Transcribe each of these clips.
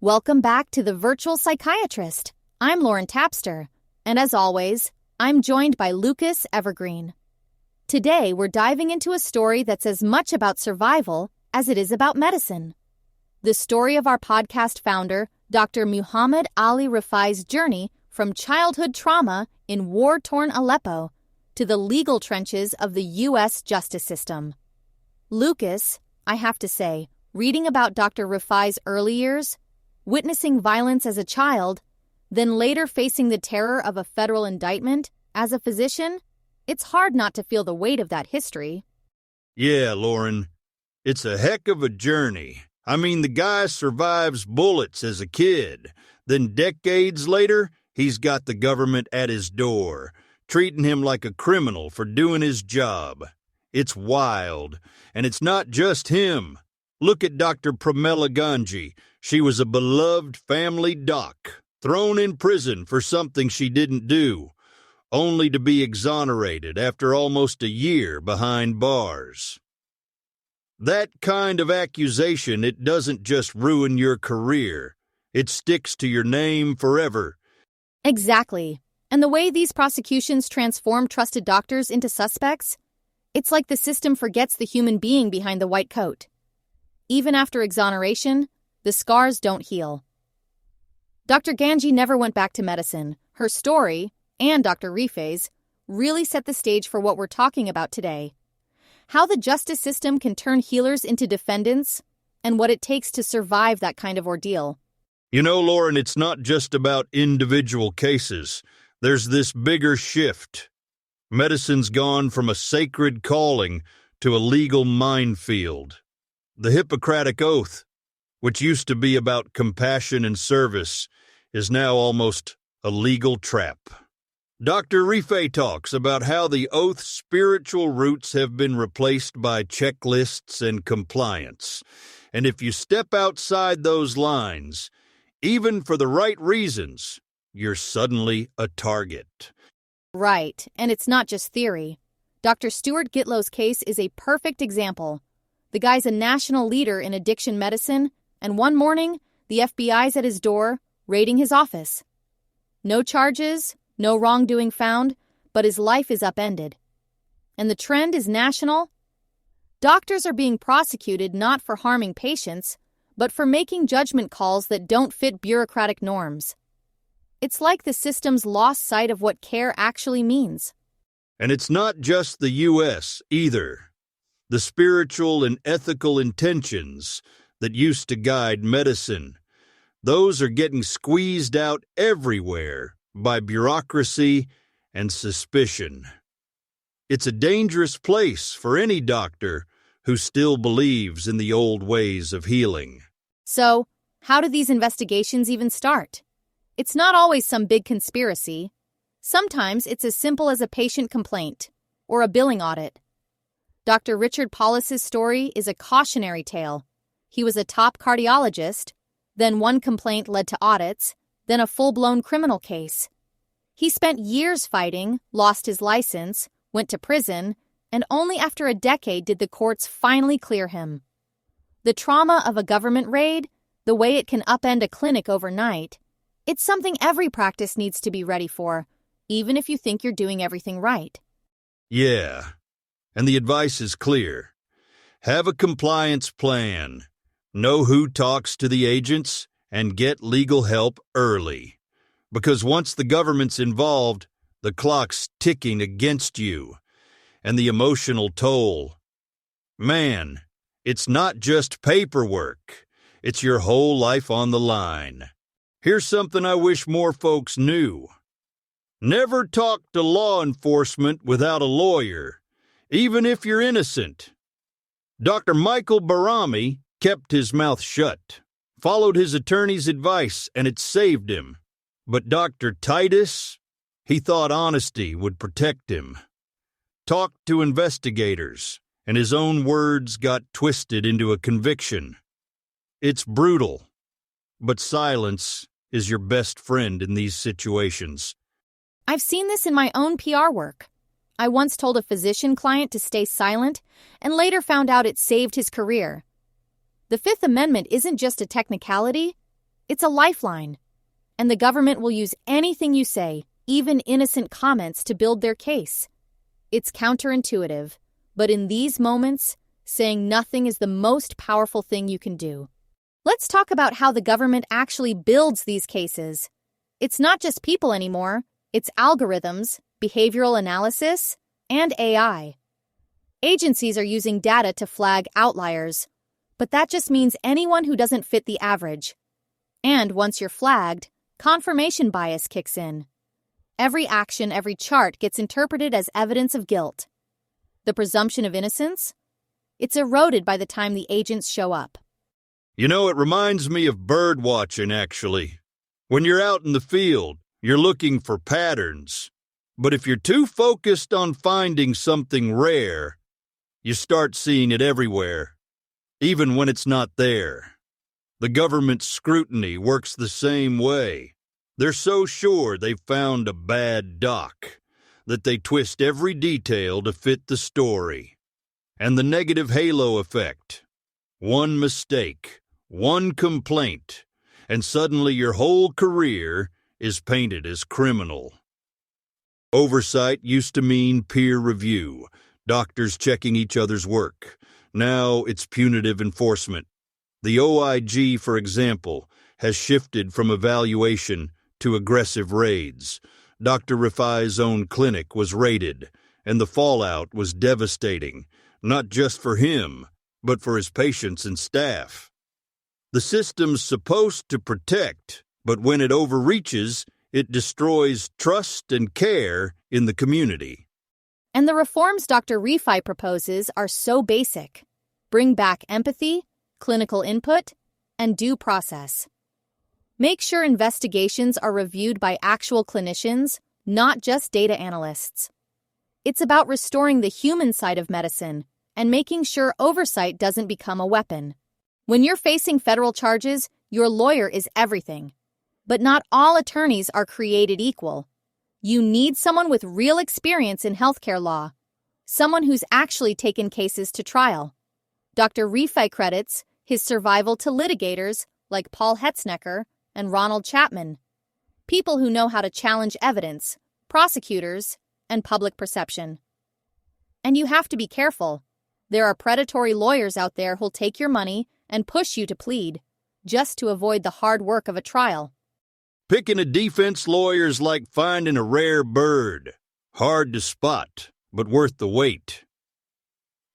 Welcome back to The Virtual Psychiatrist. I'm Lauren Tapster, and as always, I'm joined by Lucas Evergreen. Today, we're diving into a story that's as much about survival as it is about medicine. The story of our podcast founder, Dr. Muhamad Aly Rifai's journey from childhood trauma in war-torn Aleppo to the legal trenches of the U.S. justice system. Lucas, I have to say, reading about Dr. Rifai's early years, witnessing violence as a child, then later facing the terror of a federal indictment as a physician, it's hard not to feel the weight of that history. Yeah, Lauren. It's a heck of a journey. I mean, the guy survives bullets as a kid. Then decades later, he's got the government at his door, treating him like a criminal for doing his job. It's wild. And it's not just him. Look at Dr. Pramila Ganji. She was a beloved family doc, thrown in prison for something she didn't do, only to be exonerated after almost a year behind bars. That kind of accusation, it doesn't just ruin your career. It sticks to your name forever. Exactly. And the way these prosecutions transform trusted doctors into suspects, it's like the system forgets the human being behind the white coat. Even after exoneration, the scars don't heal. Dr. Ganji never went back to medicine. Her story, and Dr. Rifai's, really set the stage for what we're talking about today. How the justice system can turn healers into defendants, and what it takes to survive that kind of ordeal. You know, Lauren, it's not just about individual cases. There's this bigger shift. Medicine's gone from a sacred calling to a legal minefield. The Hippocratic Oath, which used to be about compassion and service, is now almost a legal trap. Dr. Rifai talks about how the oath's spiritual roots have been replaced by checklists and compliance. And if you step outside those lines, even for the right reasons, you're suddenly a target. Right, and it's not just theory. Dr. Stuart Gitlow's case is a perfect example. The guy's a national leader in addiction medicine, and one morning, the FBI's at his door, raiding his office. No charges, no wrongdoing found, but his life is upended. And the trend is national. Doctors are being prosecuted not for harming patients, but for making judgment calls that don't fit bureaucratic norms. It's like the system's lost sight of what care actually means. And it's not just the U.S. either. The spiritual and ethical intentions that used to guide medicine, those are getting squeezed out everywhere by bureaucracy and suspicion. It's a dangerous place for any doctor who still believes in the old ways of healing. So, how do these investigations even start? It's not always some big conspiracy. Sometimes it's as simple as a patient complaint or a billing audit. Dr. Richard Paulus's story is a cautionary tale. He was a top cardiologist, then one complaint led to audits, then a full-blown criminal case. He spent years fighting, lost his license, went to prison, and only after a decade did the courts finally clear him. The trauma of a government raid, the way it can upend a clinic overnight, it's something every practice needs to be ready for, even if you think you're doing everything right. Yeah, and the advice is clear. Have a compliance plan. Know who talks to the agents and get legal help early. Because once the government's involved, the clock's ticking against you. And the emotional toll. Man, it's not just paperwork. It's your whole life on the line. Here's something I wish more folks knew. Never talk to law enforcement without a lawyer, even if you're innocent. Dr. Michael Barami kept his mouth shut, followed his attorney's advice, and it saved him. But Dr. Titus, he thought honesty would protect him. Talked to investigators, and his own words got twisted into a conviction. It's brutal, but silence is your best friend in these situations. I've seen this in my own PR work. I once told a physician client to stay silent and later found out it saved his career. The Fifth Amendment isn't just a technicality, It's a lifeline. And the government will use anything you say, even innocent comments, to build their case. It's counterintuitive, but in these moments, saying nothing is the most powerful thing you can do. Let's talk about how the government actually builds these cases. It's not just people anymore, it's algorithms, behavioral analysis, and AI. Agencies are using data to flag outliers, but that just means anyone who doesn't fit the average. And once you're flagged, confirmation bias kicks in. Every action, every chart gets interpreted as evidence of guilt. The presumption of innocence? It's eroded by the time the agents show up. You know, it reminds me of bird watching, actually. When you're out in the field, you're looking for patterns. But if you're too focused on finding something rare, you start seeing it everywhere, even when it's not there. The government's scrutiny works the same way. They're so sure they've found a bad doc that they twist every detail to fit the story. And the negative halo effect. One mistake, one complaint, and suddenly your whole career is painted as criminal. Oversight used to mean peer review, doctors checking each other's work. Now it's punitive enforcement. The OIG, for example, has shifted from evaluation to aggressive raids. Dr. Rifai's own clinic was raided, and the fallout was devastating, not just for him, but for his patients and staff. The system's supposed to protect, but when it overreaches, it destroys trust and care in the community. And the reforms Dr. Rifai proposes are so basic. Bring back empathy, clinical input, and due process. Make sure investigations are reviewed by actual clinicians, not just data analysts. It's about restoring the human side of medicine and making sure oversight doesn't become a weapon. When you're facing federal charges, your lawyer is everything. But not all attorneys are created equal. You need someone with real experience in healthcare law, someone who's actually taken cases to trial. Dr. Rifai credits his survival to litigators like Paul Hetznecker and Ronald Chapman, people who know how to challenge evidence, prosecutors, and public perception. And you have to be careful. There are predatory lawyers out there who'll take your money and push you to plead, just to avoid the hard work of a trial. Picking a defense lawyer's like finding a rare bird. Hard to spot, but worth the wait.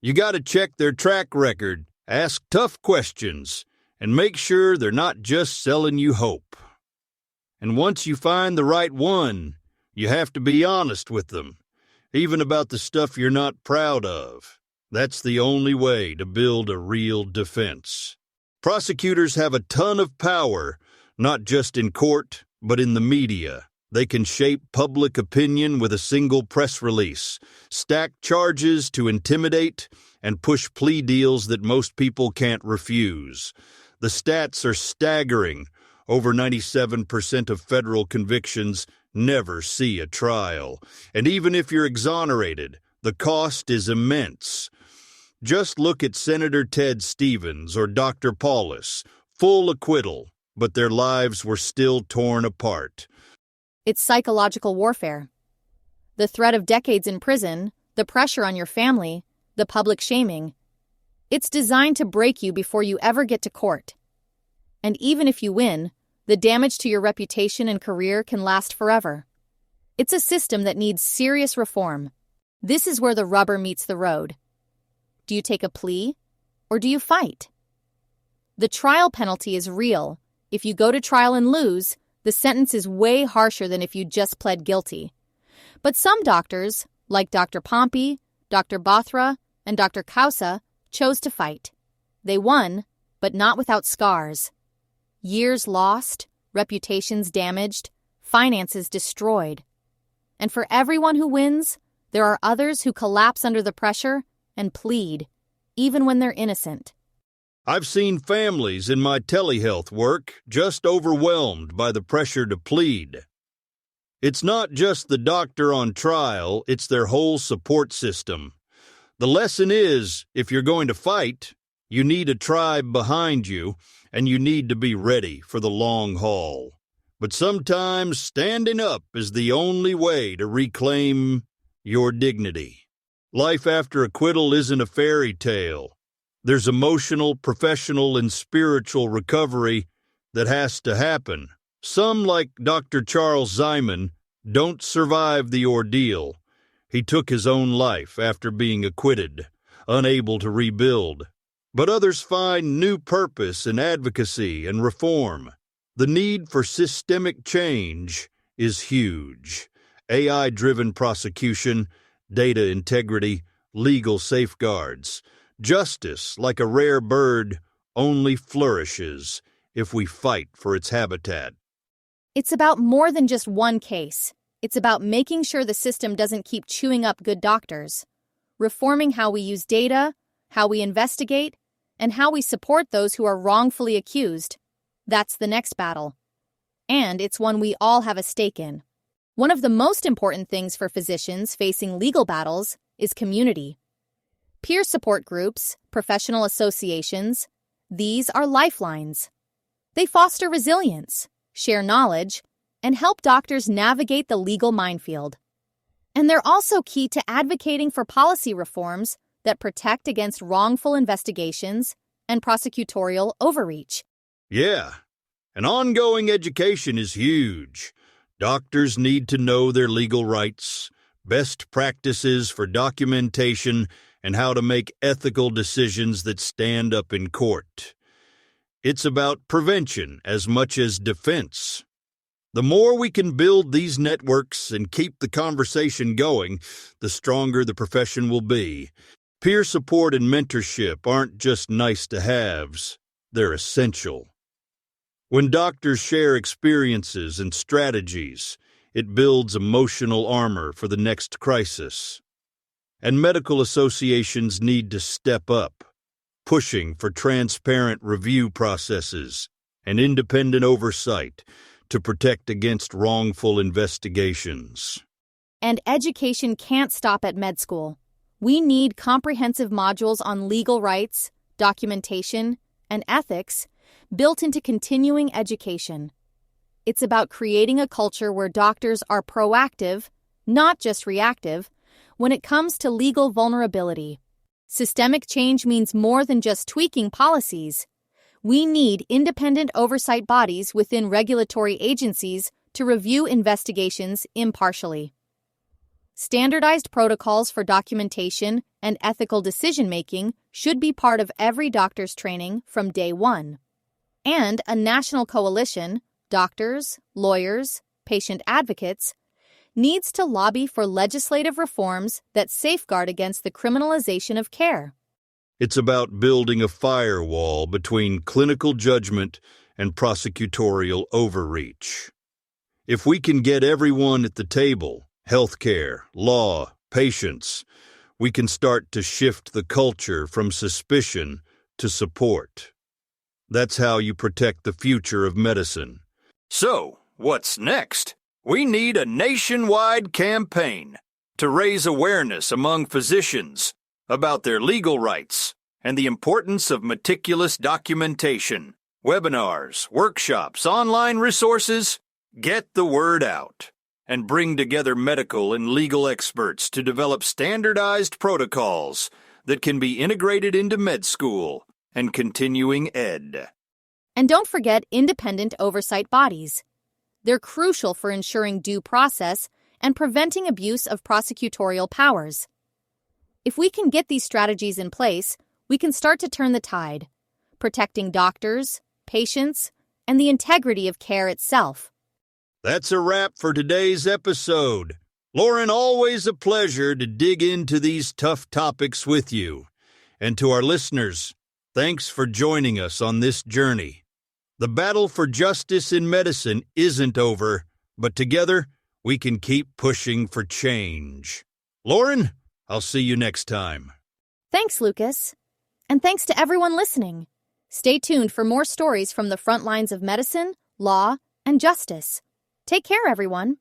You gotta check their track record, ask tough questions, and make sure they're not just selling you hope. And once you find the right one, you have to be honest with them, even about the stuff you're not proud of. That's the only way to build a real defense. Prosecutors have a ton of power, not just in court, but in the media. They can shape public opinion with a single press release, stack charges to intimidate, and push plea deals that most people can't refuse. The stats are staggering. Over 97% of federal convictions never see a trial. And even if you're exonerated, the cost is immense. Just look at Senator Ted Stevens or Dr. Paulus, full acquittal, but their lives were still torn apart. It's psychological warfare. The threat of decades in prison, the pressure on your family, the public shaming. It's designed to break you before you ever get to court. And even if you win, the damage to your reputation and career can last forever. It's a system that needs serious reform. This is where the rubber meets the road. Do you take a plea, or do you fight? The trial penalty is real. If you go to trial and lose, the sentence is way harsher than if you just pled guilty. But some doctors, like Dr. Pompey, Dr. Bothra, and Dr. Kausa, chose to fight. They won, but not without scars. Years lost, reputations damaged, finances destroyed. And for everyone who wins, there are others who collapse under the pressure and plead, even when they're innocent. I've seen families in my telehealth work just overwhelmed by the pressure to plead. It's not just the doctor on trial, it's their whole support system. The lesson is, if you're going to fight, You need a tribe behind you, and you need to be ready for the long haul. But sometimes standing up is the only way to reclaim your dignity. Life after acquittal isn't a fairy tale. There's emotional, professional, and spiritual recovery that has to happen. Some, like Dr. Charles Zyman, don't survive the ordeal. He took his own life after being acquitted, unable to rebuild. But others find new purpose in advocacy and reform. The need for systemic change is huge. AI-driven prosecution, data integrity, legal safeguards. Justice, like a rare bird, only flourishes if we fight for its habitat. It's about more than just one case. It's about making sure the system doesn't keep chewing up good doctors, reforming how we use data, how we investigate, and how we support those who are wrongfully accused. That's the next battle. And it's one we all have a stake in. One of the most important things for physicians facing legal battles is community. Peer support groups, professional associations, these are lifelines. They foster resilience, share knowledge, and help doctors navigate the legal minefield. And they're also key to advocating for policy reforms that protect against wrongful investigations and prosecutorial overreach. Yeah, and ongoing education is huge. Doctors need to know their legal rights, best practices for documentation, and how to make ethical decisions that stand up in court. It's about prevention as much as defense. The more we can build these networks and keep the conversation going, the stronger the profession will be. Peer support and mentorship aren't just nice-to-haves, they're essential. When doctors share experiences and strategies, it builds emotional armor for the next crisis. And medical associations need to step up, pushing for transparent review processes and independent oversight to protect against wrongful investigations. And education can't stop at med school. We need comprehensive modules on legal rights, documentation, and ethics built into continuing education. It's about creating a culture where doctors are proactive, not just reactive, when it comes to legal vulnerability. Systemic change means more than just tweaking policies. We need independent oversight bodies within regulatory agencies to review investigations impartially. Standardized protocols for documentation and ethical decision-making should be part of every doctor's training from day one. And a national coalition, doctors, lawyers, patient advocates, needs to lobby for legislative reforms that safeguard against the criminalization of care. It's about building a firewall between clinical judgment and prosecutorial overreach. If we can get everyone at the table, healthcare, law, patients, we can start to shift the culture from suspicion to support. That's how you protect the future of medicine. So, what's next? We need a nationwide campaign to raise awareness among physicians about their legal rights and the importance of meticulous documentation, webinars, workshops, online resources. Get the word out and bring together medical and legal experts to develop standardized protocols that can be integrated into med school and continuing ed. And don't forget independent oversight bodies. They're crucial for ensuring due process and preventing abuse of prosecutorial powers. If we can get these strategies in place, we can start to turn the tide, protecting doctors, patients, and the integrity of care itself. That's a wrap for today's episode. Lauren, always a pleasure to dig into these tough topics with you. And to our listeners, thanks for joining us on this journey. The battle for justice in medicine isn't over, but together we can keep pushing for change. Lauren, I'll see you next time. Thanks, Lucas. And thanks to everyone listening. Stay tuned for more stories from the front lines of medicine, law, and justice. Take care, everyone.